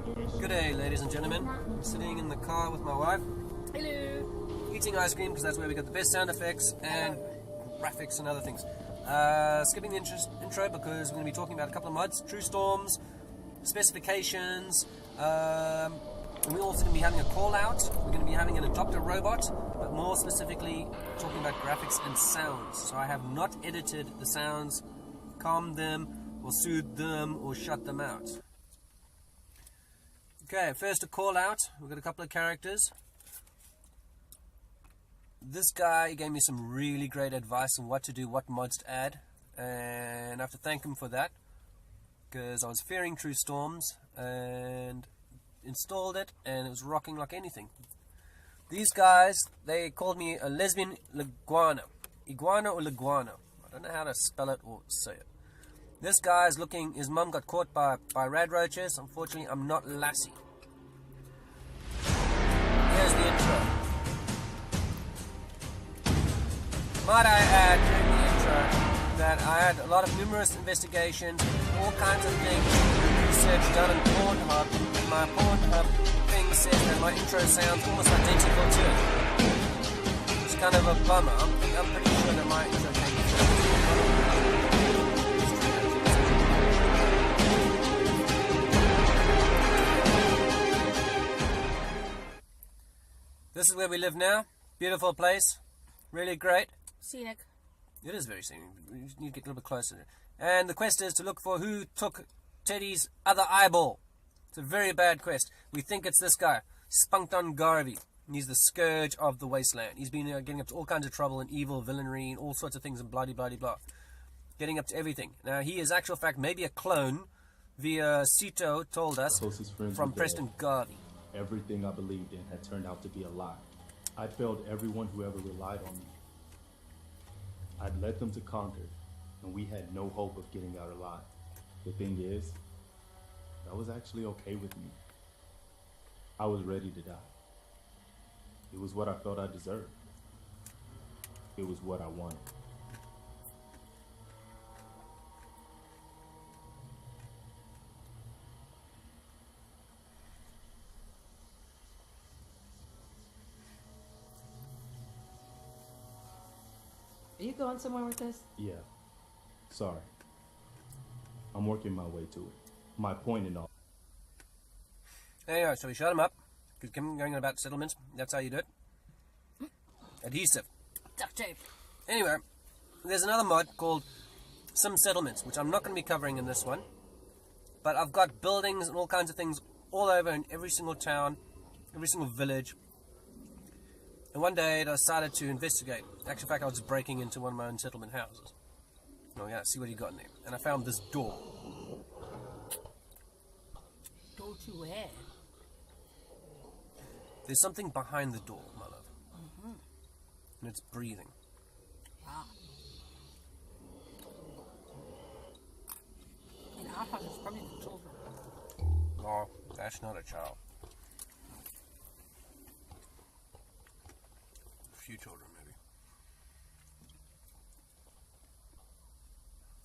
Good day, ladies and gentlemen. Sitting in the car with my wife. Hello. Eating ice cream because that's where we get the best sound effects and graphics and other things. Skipping the intro because we're going to be talking about a couple of mods, true storms, specifications, and we're also going to be having a call out. We're going to be having an adopt a robot, but more specifically talking about graphics and sounds. So I have not edited the sounds, calmed them, or soothed them, or shut them out. Okay, first a call out. We've got a couple of characters. This guy gave me some really great advice on what to do, what mods to add, and I have to thank him for that because I was fearing true storms and installed it and it was rocking like anything. These guys, they called me a lesbian iguana. Iguana or liguana. I don't know how to spell it or say it. This guy's looking, his mum got caught by rad roaches. Unfortunately, I'm not Lassie. Here's the intro. Might I add during the intro that I had a lot of numerous investigations, all kinds of things, research done on Pornhub, and my Pornhub thing says that my intro sounds almost identical to it. It's kind of a bummer. I'm pretty sure that my intro came through. This is where we live now. Beautiful place. Really great. Scenic. It is very scenic. We need to get a little bit closer. And the quest is to look for who took Teddy's other eyeball. It's a very bad quest. We think it's this guy, Spunked on Garvey. He's the scourge of the wasteland. He's been getting up to all kinds of trouble and evil, villainy, and all sorts of things and blah. Getting up to everything. Now, he is actual fact maybe a clone via Cito told us from Preston Garvey. Everything I believed in had turned out to be a lie. I failed everyone who ever relied on me. I'd led them to conquer, and we had no hope of getting out alive. The thing is, that was actually okay with me. I was ready to die. It was what I felt I deserved. It was what I wanted. Are you going somewhere with this? Yeah. Sorry. I'm working my way to it. My point and all. Anyway, so we shut him up. Because going on about settlements, that's how you do it. Adhesive. Duct tape. Anyway, there's another mod called Some Settlements, which I'm not going to be covering in this one. But I've got buildings and all kinds of things all over in every single town, every single village. And one day I decided to investigate. Actually, in fact, I was just breaking into one of my own settlement houses. Oh yeah, see what he got in there. And I found this door. Door to where? There's something behind the door, my love. And it's breathing. Ah. In our house, it's probably the children. Oh, that's not a child. A few children, maybe.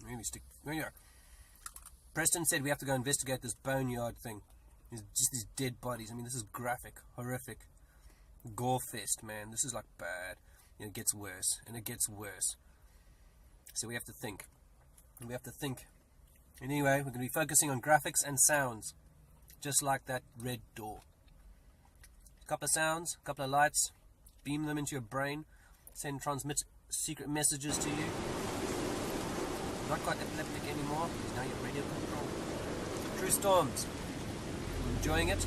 Maybe stick. Oh, yeah. Preston said we have to go investigate this boneyard thing. There's just these dead bodies. I mean, this is graphic, horrific, gore fest, man. This is like bad. And it gets worse, and it gets worse. So we have to think. We have to think. Anyway, we're going to be focusing on graphics and sounds, just like that red door. A couple of sounds, a couple of lights. Beam them into your brain. Transmit secret messages to you. Not quite epileptic anymore, because now you're radio control. True storms. Enjoying it?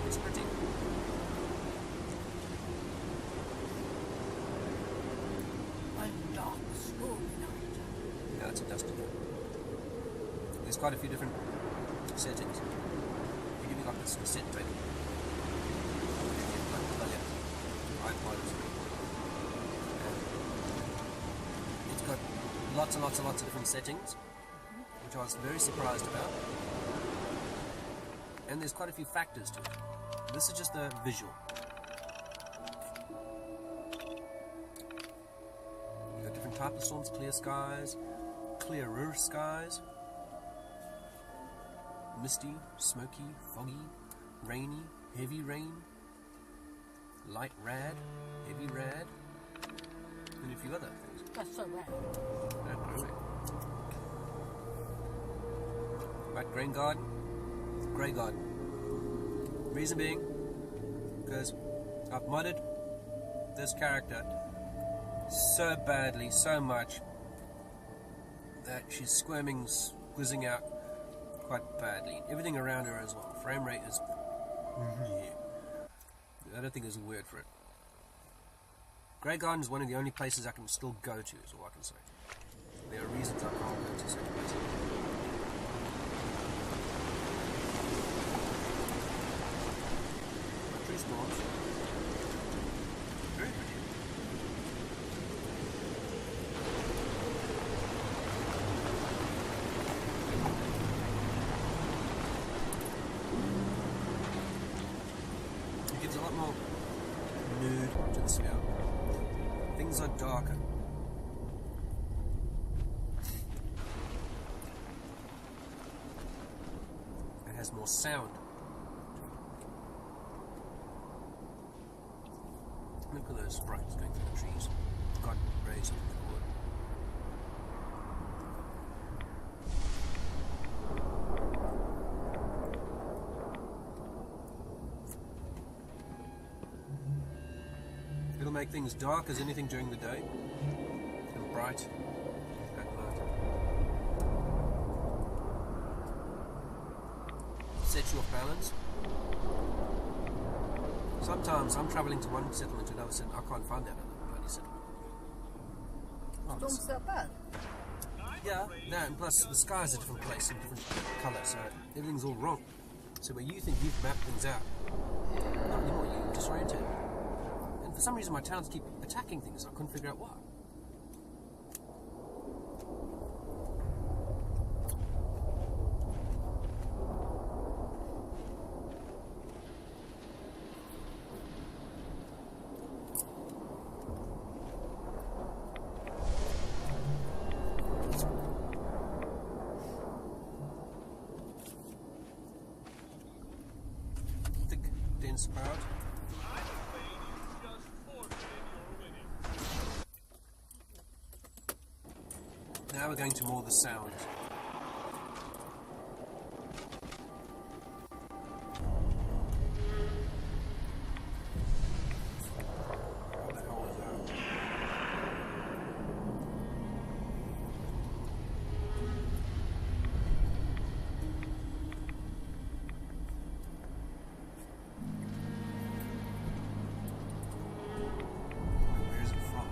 It's pretty. One dark, stormy night. Yeah, it's a dusty one. There's quite a few different settings. If you give me like this cassette tape. It's got lots and lots and lots of different settings, which I was very surprised about. And there's quite a few factors to it. This is just the visual. You've got different type of storms, clear skies, clearer skies, misty, smoky, foggy, rainy, heavy rain, light rad, heavy rad, and a few other things. That's so rad. Right, Green Garden, Grey Garden. Reason being, because I've modded this character so badly, so much, that she's squirming, squizzing out quite badly. Everything around her as well. Frame rate is... I don't think there's a word for it. Grey Garden is one of the only places I can still go to, is all I can say. There are reasons I can't go to certain places. My tree storms. Very pretty. It gives a lot more mood to the sphere. Things are darker. It has more sound. Look at those sprites going through the trees. God raise them forward. It'll make things dark as anything during the day and bright at night. Sets you off balance. Sometimes I'm travelling to one settlement to another settlement. I can't find that other bloody settlement. Storm's that bad? Yeah, no, and plus the sky's a different place, a different colour, so everything's all wrong. So where you think you've mapped things out, not anymore, you're disoriented. And for some reason my towns keep attacking things, I couldn't figure out why. Thick, dense crowd. Now we're going to more the sound. What the hell was that? Where is it from?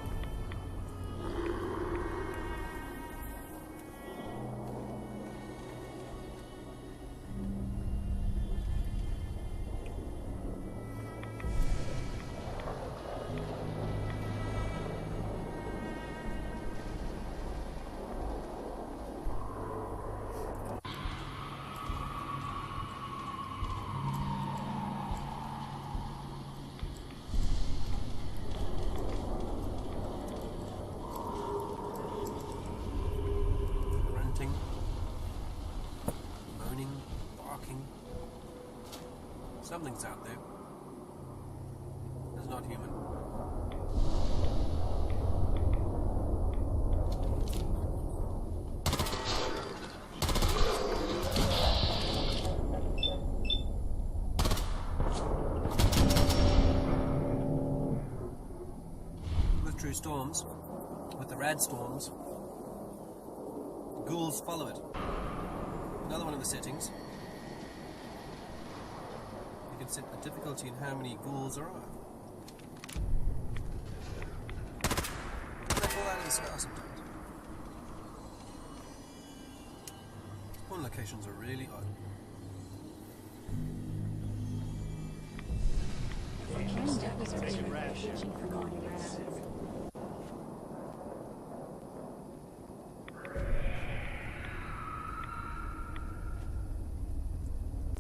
Grunting, moaning, barking. Something's out there. It's not human. With true storms, with the rad storms, ghouls follow it. Another one of the settings. You can set the difficulty in how many ghouls there are. They fall out of the sky sometimes. Spawn locations are really odd.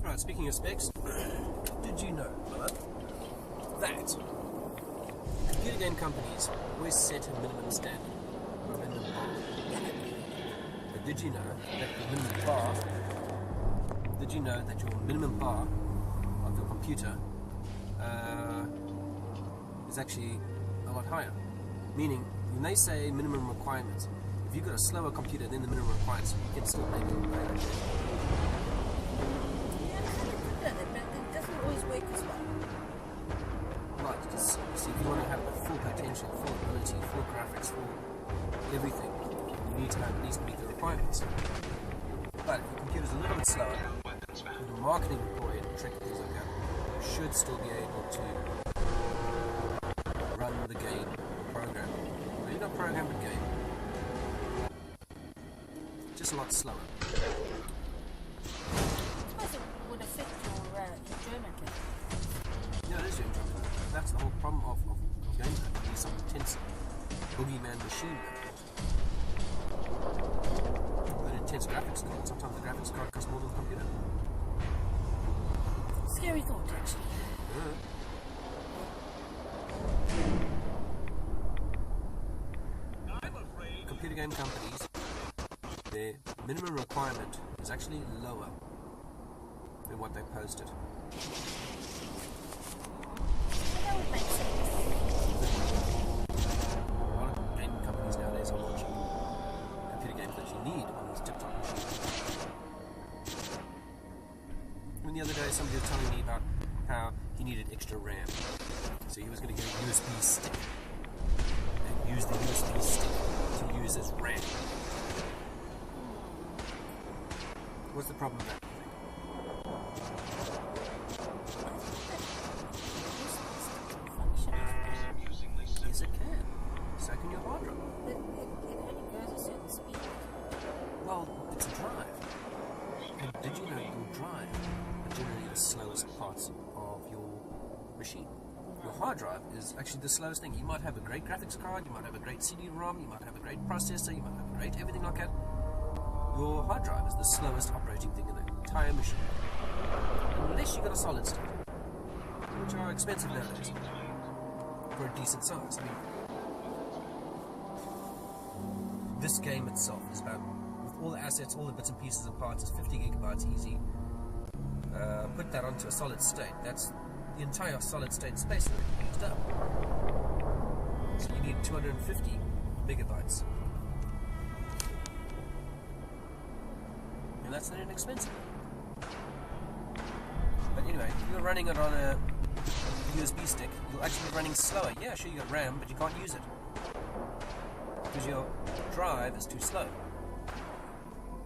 Right, speaking of specs, did you know, Miller, that computer game companies always set a minimum standard minimum bar. But did you know that your minimum bar? Did you know that your minimum bar of your computer is actually a lot higher? Meaning, when they say minimum requirements, if you've got a slower computer than the minimum requirements, you can still make it better. Yeah, I kind of but it doesn't always work as well. Right, because see, if you want to have the full potential, full ability, full graphics, full everything, you need to at least meet the requirements. But if your computer's a little bit slower, with a marketing employee and trick things like that, you should still be able to run the game program. Maybe not program, but game. Just a lot slower. I suppose it would affect your enjoyment level. Yeah, it is your enjoyment. That's the whole problem of games. It needs some intense boogeyman machine. An intense graphics card. Sometimes the graphics card costs more than the computer. Scary thought, actually. Computer game companies, their minimum requirement is actually lower than what they posted. That would make sense. A lot of game companies nowadays are launching computer games that you need on these tip-top machines. And the other day somebody was telling me about how he needed extra RAM. So he was going to get a USB stick and use the USB stick to use as RAM. What's the problem with that? Yes, it can. So can your hard drive. It only goes a certain speed. Well, it's a drive. And did you know your drive are generally the slowest parts of your machine? Your hard drive is actually the slowest thing. You might have a great graphics card, you might have a great CD-ROM, you might have a great processor, you might have a great everything like that. Your hard drive is the slowest operating thing in the entire machine. Unless you've got a solid state, which are expensive nowadays for a decent size. I mean, this game itself is about, with all the assets, all the bits and pieces and parts, is 50 gigabytes easy. Put that onto a solid state. That's the entire solid state space that it used up. So you need 250 megabytes. And that's not inexpensive. But anyway, if you're running it on a USB stick, you'll actually be running slower. Yeah, sure, you got RAM, but you can't use it because your drive is too slow.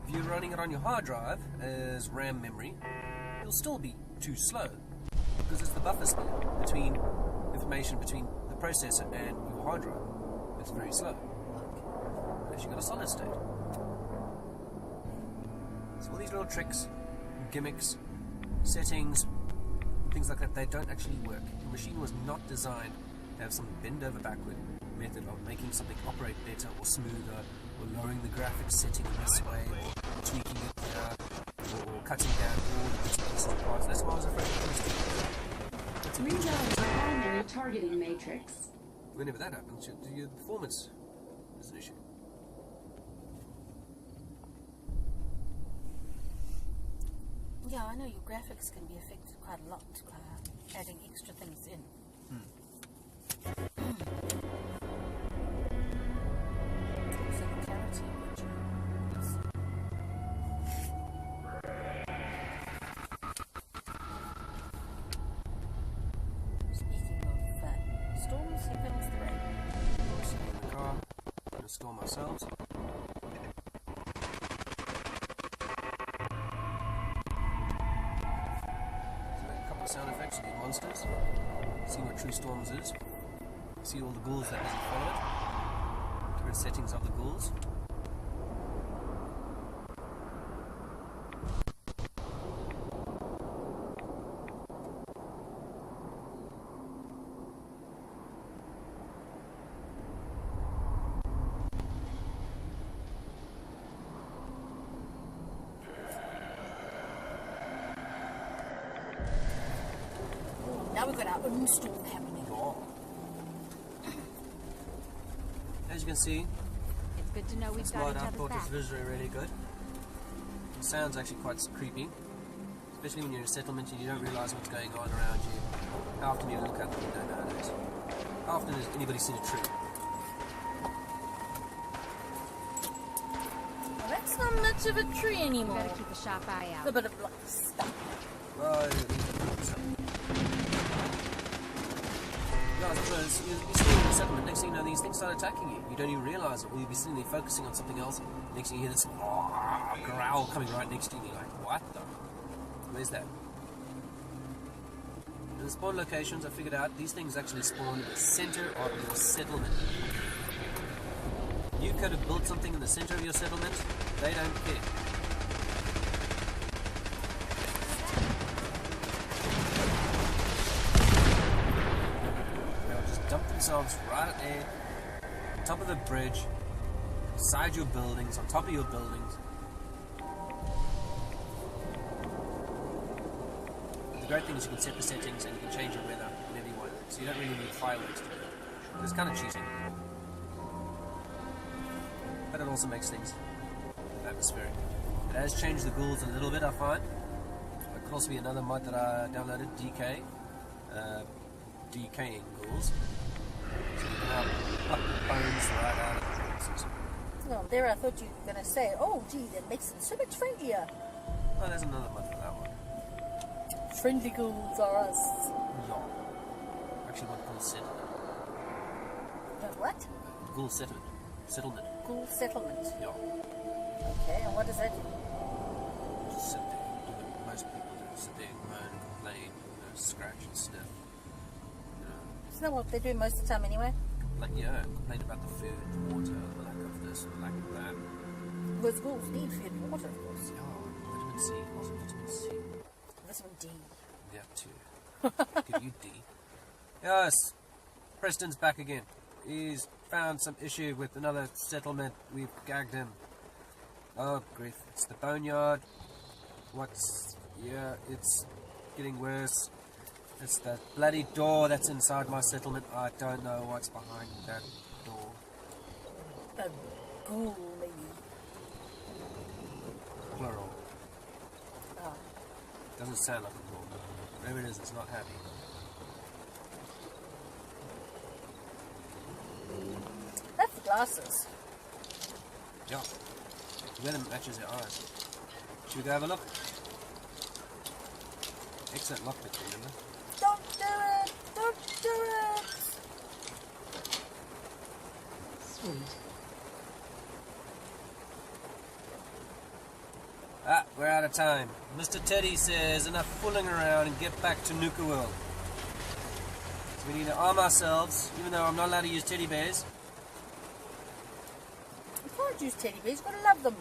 If you're running it on your hard drive as RAM memory, you'll still be too slow because it's the buffer speed between information between the processor and your hard drive. It's very slow unless you've got a solid state. So all these little tricks, gimmicks, settings, things like that, they don't actually work. The machine was not designed to have some bend over backward method of making something operate better or smoother, or lowering the graphics setting in this way, or tweaking it here, or cutting down all the bits and pieces and parts. That's why I was afraid of this. Rejoin the primary targeting matrix. Whenever that happens, your performance is an issue. Yeah, I know your graphics can be affected quite a lot, adding extra things in. So the clarity of what you Speaking of storms, here comes the rain. We're sitting in the car, going to storm ourselves. Sound effects of the monsters. See what true storms is. See all the ghouls that doesn't follow it. Different settings of the ghouls. Now we've got our own storm happening. As you can see, Good to know we've That's got why each I other's thought back. this visually really good. It sounds actually quite creepy, especially when you're in a settlement and you don't realise what's going on around you. How often do you look out the window nowadays? How often has anybody seen a tree? Well, that's not much of a tree We anymore. gotta keep a sharp eye It's a out. bit of like stuff. Oh, yeah, sometimes you're sitting in a settlement, next thing you know, these things start attacking you. You don't even realise it, or you'll be sitting there focusing on something else. Next thing you hear this growl coming right next to you, and you're like, what the? Where's that? And the spawn locations, I figured out, these things actually spawn in the centre of your settlement. You could have built something in the centre of your settlement, they don't care. They'll just dump themselves right there, on top of the bridge, beside your buildings, on top of your buildings. The great thing is you can set the settings and you can change your weather whenever you want, so you don't really need fireworks to do it. It's kind of cheating. But it also makes things atmospheric. It has changed the ghouls a little bit, I find. There could also be another mod that I downloaded, DK. Decaying ghouls. So you can have bones right out of the corpses. No, there I thought you were going to say, oh, gee, that makes it so much friendlier. Oh, there's another mod for that one. Friendly ghouls are us. Yeah. Actually, one called Settlement. What? Ghoul Settlement. Settlement. Ghoul settlement. Yeah. Okay, and what does that do? Just sit there, do what most people do. Sit there, moan, complain, scratch and sniff. Isn't that what they do most of the time anyway? Complain about the food, the water, the lack of this, the lack of that. Because ghouls need food and water, of course. Yeah, vitamin C, also vitamin C. Vitamin D. Yeah, too. Give you D. Yes, Preston's back again. He's found some issue with another settlement. We've gagged him. Oh, grief. It's the boneyard. It's getting worse. It's that bloody door that's inside my settlement. I don't know what's behind that door. A ghoul, maybe. Plural. Oh. Doesn't sound like a door. Whatever it is, it's not happy. That's the glasses. Yeah. The weather matches your eyes. Should we go have a look? Excellent lockpick, remember? Don't do it! Don't do it! Sweet. Ah, we're out of time. Mr. Teddy says enough fooling around and get back to Nuka World. So we need to arm ourselves, even though I'm not allowed to use teddy bears. You can't use teddy bears, you've got to love them.